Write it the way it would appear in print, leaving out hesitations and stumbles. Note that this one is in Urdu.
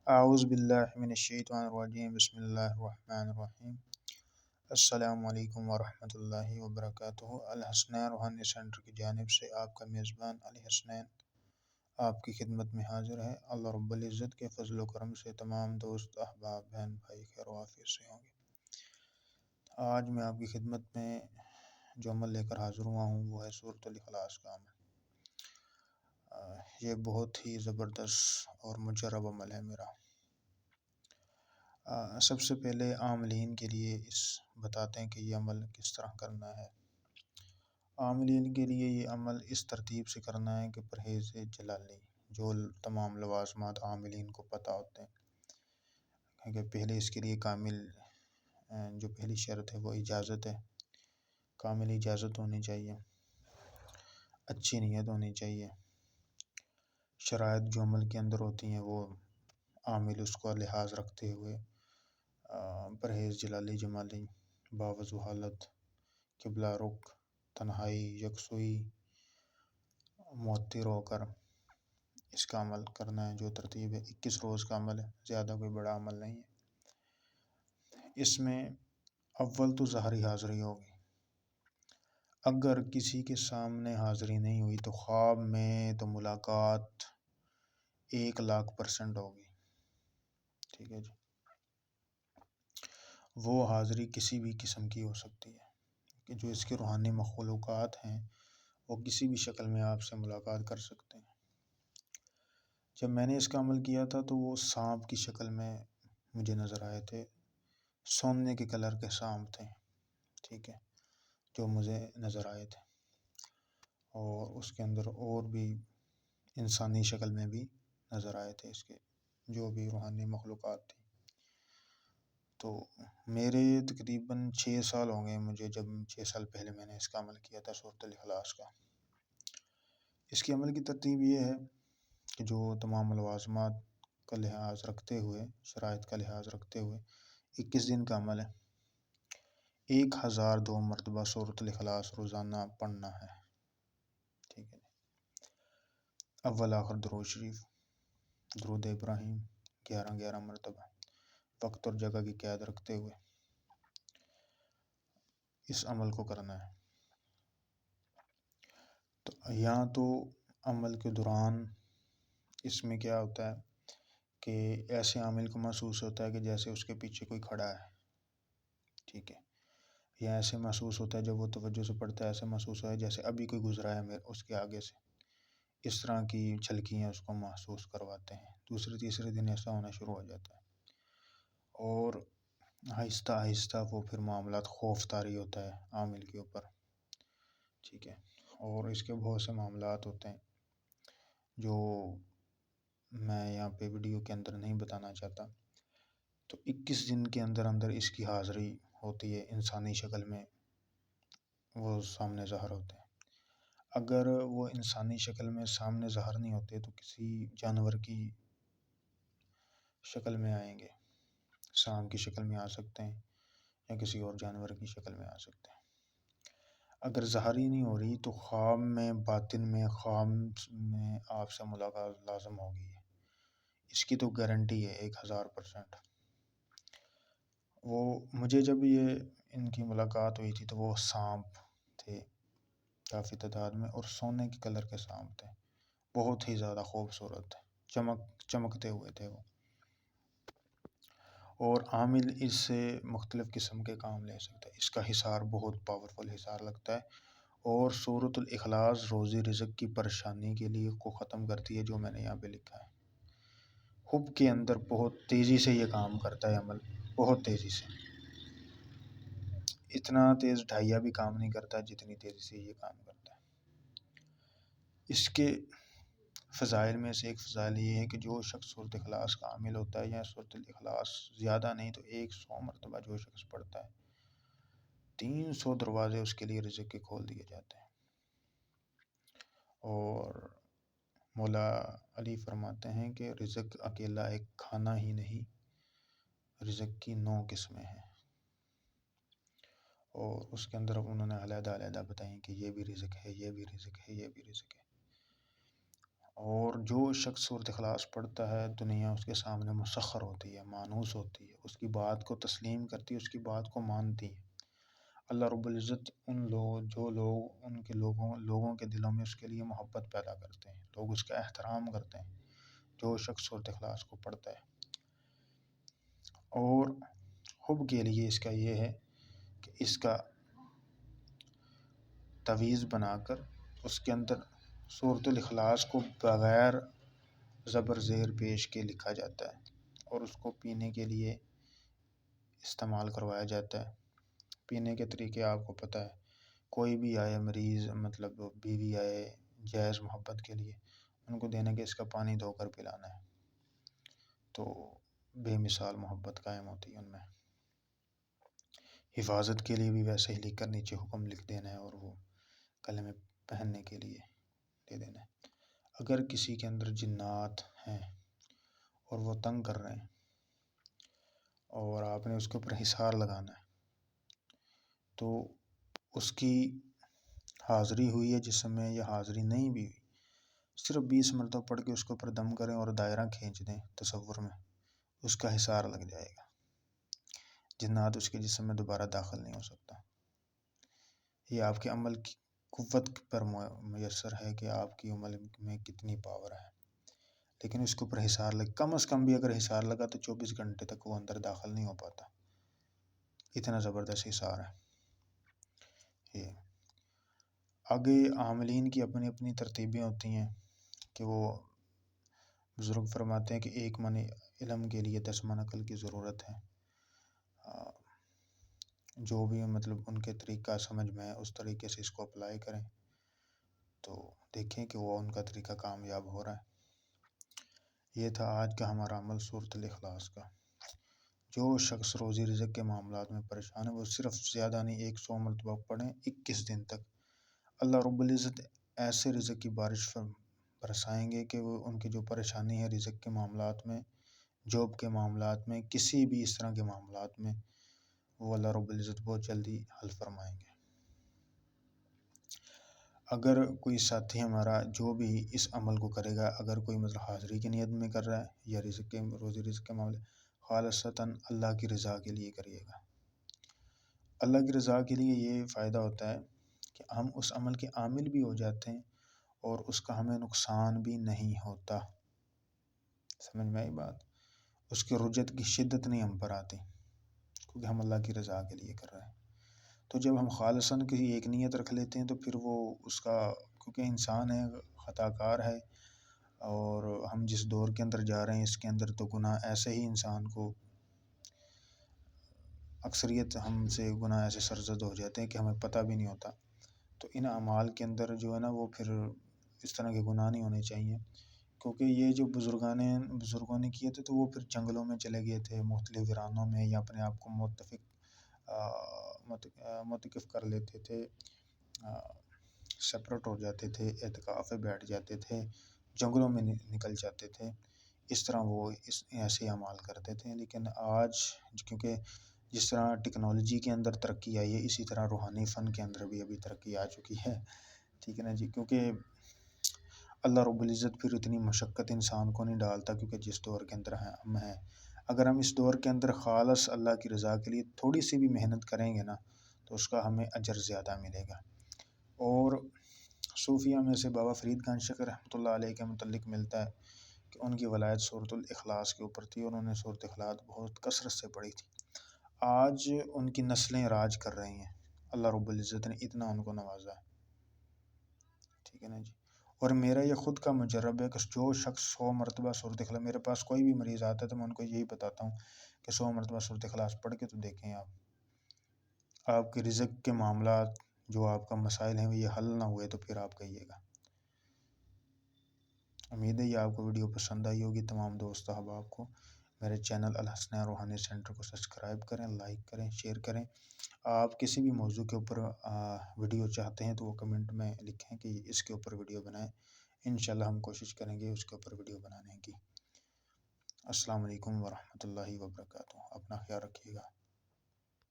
اعوذ باللہ من الشیطان الرجیم بسم اللہ الرحمن الرحیم السلام علیکم ورحمۃ اللہ وبرکاتہ۔ الحسنین روحانی سینٹر کی جانب سے آپ کا میزبان علی حسنین آپ کی خدمت میں حاضر ہے۔ اللہ رب العزت کے فضل و کرم سے تمام دوست احباب بہن بھائی خیر و عافیت سے ہوں گے۔ آج میں آپ کی خدمت میں جو عمل لے کر حاضر ہوا ہوں وہ ہے سورۃ الاخلاص کا عمل۔ یہ بہت ہی زبردست اور مجرب عمل ہے میرا۔ سب سے پہلے عاملین کے لیے بتاتے ہیں کہ یہ عمل کس طرح کرنا ہے۔ عاملین کے لیے یہ عمل اس ترتیب سے کرنا ہے کہ پرہیز جلالی، جو تمام لوازمات عاملین کو پتہ ہوتے ہیں کہ پہلے اس کے لیے کامل جو پہلی شرط ہے وہ اجازت ہے، کامل اجازت ہونی چاہیے، اچھی نیت ہونی چاہیے، شرائط جو عمل کے اندر ہوتی ہیں وہ عامل اس کو لحاظ رکھتے ہوئے پرہیز جلالی جمالی، باوضو حالت، قبلہ رخ، تنہائی، یکسوئی، معطر ہو کر اس کا عمل کرنا ہے۔ جو ترتیب ہے 21 روز کا عمل ہے، زیادہ کوئی بڑا عمل نہیں ہے۔ اس میں اول تو ظاہری حاضری ہوگی، اگر کسی کے سامنے حاضری نہیں ہوئی تو خواب میں تو ملاقات 1,00,000% ہوگی، ٹھیک ہے جی۔ وہ حاضری کسی بھی قسم کی ہو سکتی ہے کہ جو اس کے روحانی مخلوقات ہیں وہ کسی بھی شکل میں آپ سے ملاقات کر سکتے ہیں۔ جب میں نے اس کا عمل کیا تھا تو وہ سانپ کی شکل میں مجھے نظر آئے تھے، سونے کے کلر کے سانپ تھے، ٹھیک ہے، جو مجھے نظر آئے تھے، اور اس کے اندر اور بھی انسانی شکل میں بھی نظر آئے تھے اس کے جو بھی روحانی مخلوقات تھی۔ تو میرے تقریباً 6 سال ہوں گے مجھے، جب 6 سال پہلے میں نے اس کا عمل کیا تھا سورۃ الاخلاص کا۔ اس کے عمل کی ترتیب یہ ہے کہ جو تمام لوازمات کا لحاظ رکھتے ہوئے، شرائط کا لحاظ رکھتے ہوئے 21 دن کا عمل ہے۔ 1002 مرتبہ سورۃ الاخلاص روزانہ پڑھنا ہے، ٹھیک ہے۔ اول آخر درود شریف، درود ابراہیم 11 مرتبہ، وقت اور جگہ کی قید رکھتے ہوئے اس عمل کو کرنا ہے۔ تو یہاں تو عمل کے دوران اس میں کیا ہوتا ہے کہ ایسے عامل کو محسوس ہوتا ہے کہ جیسے اس کے پیچھے کوئی کھڑا ہے، ٹھیک ہے، یا ایسے محسوس ہوتا ہے جب وہ توجہ سے پڑھتا ہے ایسے محسوس ہوتا ہے جیسے ابھی کوئی گزرا ہے اس کے آگے سے، اس طرح کی جھلکیاں اس کو محسوس کرواتے ہیں۔ دوسرے تیسرے دن ایسا ہونا شروع ہو جاتا ہے، اور آہستہ آہستہ وہ پھر معاملات خوف طاری ہوتا ہے عامل کے اوپر، ٹھیک ہے۔ اور اس کے بہت سے معاملات ہوتے ہیں جو میں یہاں پہ ویڈیو کے اندر نہیں بتانا چاہتا۔ تو 21 دن کے اندر اندر اس کی حاضری ہوتی ہے، انسانی شکل میں وہ سامنے ظاہر ہوتے ہیں۔ اگر وہ انسانی شکل میں سامنے ظاہر نہیں ہوتے تو کسی جانور کی شکل میں آئیں گے، سانپ کی شکل میں آ سکتے ہیں یا کسی اور جانور کی شکل میں آ سکتے ہیں۔ اگر ظاہر ہی نہیں ہو رہی تو خواب میں، باطن میں، خواب میں آپ سے ملاقات لازم ہوگی، اس کی تو گارنٹی ہے 1000%۔ وہ مجھے جب یہ ان کی ملاقات ہوئی تھی تو وہ سانپ تھے کافی تعداد میں، اور سونے کے کلر کے سانپ تھے، بہت ہی زیادہ خوبصورت تھے، چمکتے ہوئے تھے وہ۔ اور عامل اس سے مختلف قسم کے کام لے سکتا ہے، اس کا حصار بہت پاورفل حصار لگتا ہے، اور سورۃ الاخلاص روزی رزق کی پریشانی کے لیے کو ختم کرتی ہے، جو میں نے یہاں پہ لکھا ہے۔ حب کے اندر بہت تیزی سے یہ کام کرتا ہے عمل، بہت تیزی سے، اتنا تیز ڈھائیا بھی کام نہیں کرتا جتنی تیزی سے یہ کام کرتا ہے۔ اس کے فضائل میں سے ایک فضائل یہ ہے کہ جو شخص سورۃ اخلاص کا عامل ہوتا ہے، یا سورۃ الاخلاص زیادہ نہیں تو 100 مرتبہ جو شخص پڑھتا ہے، 300 دروازے اس کے لیے رزق کے کھول دیے جاتے ہیں۔ اور مولا علی فرماتے ہیں کہ رزق اکیلا ایک کھانا ہی نہیں، رزق کی 9 قسمیں ہیں، اور اس کے اندر انہوں نے علیحدہ علیحدہ بتائیں کہ یہ بھی رزق ہے، یہ بھی رزق ہے، یہ بھی رزق ہے۔ اور جو شخص صورت اخلاص پڑھتا ہے دنیا اس کے سامنے مسخر ہوتی ہے، مانوس ہوتی ہے، اس کی بات کو تسلیم کرتی ہے، اس کی بات کو مانتی ہے۔ اللہ رب العزت ان کے لوگوں کے دلوں میں اس کے لیے محبت پیدا کرتے ہیں، لوگ اس کا احترام کرتے ہیں جو شخص صورت اخلاص کو پڑھتا ہے۔ اور حب کے لیے اس کا یہ ہے کہ اس کا تویز بنا کر اس کے اندر صورت الاخلاص کو بغیر زبر زیر پیش کے لکھا جاتا ہے اور اس کو پینے کے لیے استعمال کروایا جاتا ہے۔ پینے کے طریقے آپ کو پتہ ہے، کوئی بھی آئے مریض، مطلب بیوی آئے جائز محبت کے لیے، ان کو دینا کہ اس کا پانی دھو کر پلانا ہے، تو بے مثال محبت قائم ہوتی ہے ان میں۔ حفاظت کے لیے بھی ویسے ہی لکھ کر نیچے حکم لکھ دینا ہے اور وہ گلے میں پہننے کے لیے دے دینا ہے۔ اگر کسی کے اندر جنات ہیں اور وہ تنگ کر رہے ہیں اور آپ نے اس کے اوپر حصار لگانا ہے، تو اس کی حاضری ہوئی ہے جسم میں یا حاضری نہیں بھی ہوئی، صرف 20 مرتبہ پڑھ کے اس کے اوپر دم کریں اور دائرہ کھینچ دیں تصور میں، اس کا حصار لگ جائے گا، جنات اس کے جسم میں دوبارہ داخل نہیں ہو سکتا۔ یہ آپ کے عمل کی قوت پر میسر ہے کہ آپ کی عمل میں کتنی پاور ہے، لیکن اس کے اوپر حصار کم از کم بھی اگر حصار لگا تو 24 گھنٹے تک وہ اندر داخل نہیں ہو پاتا، اتنا زبردست حصار ہے یہ۔ آگے عاملین کی اپنی اپنی ترتیبیں ہوتی ہیں کہ وہ بزرگ فرماتے ہیں کہ 1 من علم کے لیے 10 من عقل کی ضرورت ہے۔ جو بھی مطلب ان کے طریقہ سمجھ میں ہے اس طریقے سے اس کو اپلائی کریں تو دیکھیں کہ وہ ان کا طریقہ کامیاب ہو رہا ہے۔ یہ تھا آج کا ہمارا عمل صورت الاخلاص کا۔ جو شخص روزی رزق کے معاملات میں پریشان ہے وہ صرف زیادہ نہیں 100 مرتبہ پڑھیں 21 دن تک، اللہ رب العزت ایسے رزق کی بارش برسائیں گے کہ وہ ان کی جو پریشانی ہے رزق کے معاملات میں، جاب کے معاملات میں، کسی بھی اس طرح کے معاملات میں، وہ اللہ رب العزت بہت جلدی حل فرمائیں گے۔ اگر کوئی ساتھی ہمارا جو بھی اس عمل کو کرے گا، اگر کوئی مطلب حاضری کی نیت میں کر رہا ہے یا روزی رزق کے معاملے خالصتاً اللہ کی رضا کے لیے کریے گا۔ اللہ کی رضا کے لیے یہ فائدہ ہوتا ہے کہ ہم اس عمل کے عامل بھی ہو جاتے ہیں اور اس کا ہمیں نقصان بھی نہیں ہوتا۔ سمجھ میں آئی بات؟ اس کے رجت کی شدت نہیں ہم پر آتی کیونکہ ہم اللہ کی رضا کے لیے کر رہے ہیں۔ تو جب ہم خالصاً کی ایک نیت رکھ لیتے ہیں تو پھر وہ اس کا، کیونکہ انسان ہے، خطا کار ہے، اور ہم جس دور کے اندر جا رہے ہیں اس کے اندر تو گناہ ایسے ہی انسان کو اکثریت ہم سے گناہ ایسے سرزد ہو جاتے ہیں کہ ہمیں پتہ بھی نہیں ہوتا۔ تو ان اعمال کے اندر جو ہے نا وہ پھر اس طرح کے گناہ نہیں ہونے چاہیے، کیونکہ یہ جو بزرگوں نے کیے تھے تو وہ پھر جنگلوں میں چلے گئے تھے، مختلف ویرانوں میں، یا اپنے آپ کو متکف کر لیتے تھے، سپریٹ ہو جاتے تھے، اعتکاف میں بیٹھ جاتے تھے، جنگلوں میں نکل جاتے تھے، اس طرح وہ ایسے اعمال کرتے تھے۔ لیکن آج کیونکہ جس طرح ٹیکنالوجی کے اندر ترقی آئی ہے اسی طرح روحانی فن کے اندر بھی ابھی ترقی آ چکی ہے، ٹھیک ہے نا جی، کیونکہ اللہ رب العزت پھر اتنی مشقت انسان کو نہیں ڈالتا، کیونکہ جس دور کے اندر ہم ہیں، اگر ہم اس دور کے اندر خالص اللہ کی رضا کے لیے تھوڑی سی بھی محنت کریں گے نا تو اس کا ہمیں اجر زیادہ ملے گا۔ اور صوفیہ میں سے بابا فرید خان شکر رحمۃ اللہ علیہ کے متعلق ملتا ہے کہ ان کی ولایت صورت الاخلاص کے اوپر تھی اور انہوں نے صورت اخلاص بہت کثرت سے پڑھی تھی۔ آج ان کی نسلیں راج کر رہی ہیں، اللہ رب العزت نے اتنا ان کو نوازا ہے، ٹھیک ہے نا جی۔ اور میرا یہ خود کا مجرب ہے کہ جو شخص 100 مرتبہ صورت اخلاص، میرے پاس کوئی بھی مریض آتا ہے تو میں ان کو یہی بتاتا ہوں کہ 100 مرتبہ صورت اخلاص پڑھ کے تو دیکھیں آپ کے رزق کے معاملات جو آپ کا مسائل ہیں یہ حل نہ ہوئے تو پھر آپ کہیے گا۔ امید ہے یہ آپ کو ویڈیو پسند آئی ہوگی۔ تمام دوست احباب کو میرے چینل الحسنیہ روحانی سینٹر کو سبسکرائب کریں، لائک کریں، شیئر کریں۔ آپ کسی بھی موضوع کے اوپر ویڈیو چاہتے ہیں تو وہ کمنٹ میں لکھیں کہ اس کے اوپر ویڈیو بنائیں، انشاءاللہ ہم کوشش کریں گے اس کے اوپر ویڈیو بنانے کی۔ السلام علیکم ورحمۃ اللہ وبرکاتہ، اپنا خیال رکھیے گا۔